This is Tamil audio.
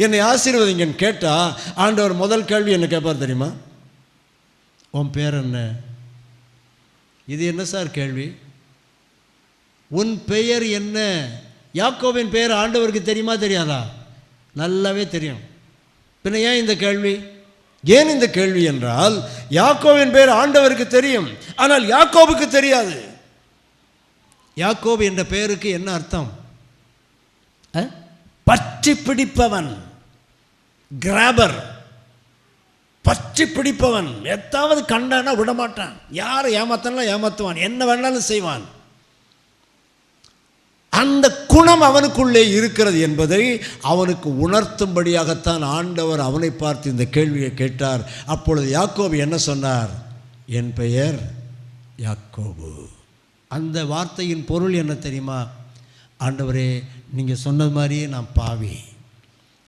என்னை ஆசீர்வதிங்கன்னு கேட்டால் ஆண்டவர் முதல் கேள்வி என்ன கேட்பார் தெரியுமா? உன் பேர் என்ன? இது என்ன சார் கேள்வி? உன் பெயர் என்ன? யாக்கோபின் பெயர் ஆண்டவருக்கு தெரியுமா தெரியாதா? நல்லாவே தெரியும். பின்ன ஏன் இந்த கேள்வி? ஏன் இந்த கேள்வி என்றால், யாக்கோபின் பெயர் ஆண்டவருக்கு தெரியும், ஆனால் யாக்கோபுக்கு தெரியாது. யாக்கோபு என்ற பெயருக்கு என்ன அர்த்தம்? பற்றி பிடிப்பவன், கிராபர். பற்றி பிடிப்பவன், எத்தாவது கண்டானா விடமாட்டான். யாரை ஏமாத்தலாம் ஏமாத்துவான், என்ன வேணாலும் செய்வான். அந்த குணம் அவனுக்குள்ளே இருக்கிறது என்பதை அவனுக்கு உணர்த்தும்படியாகத்தான் ஆண்டவர் அவனை பார்த்து இந்த கேள்வியை கேட்டார். அப்பொழுது யாக்கோபு என்ன சொன்னார்? என் பெயர் யாக்கோபு. அந்த வார்த்தையின் பொருள் என்ன தெரியுமா? ஆண்டவரே, நீங்கள் சொன்னது மாதிரியே நான் பாவி,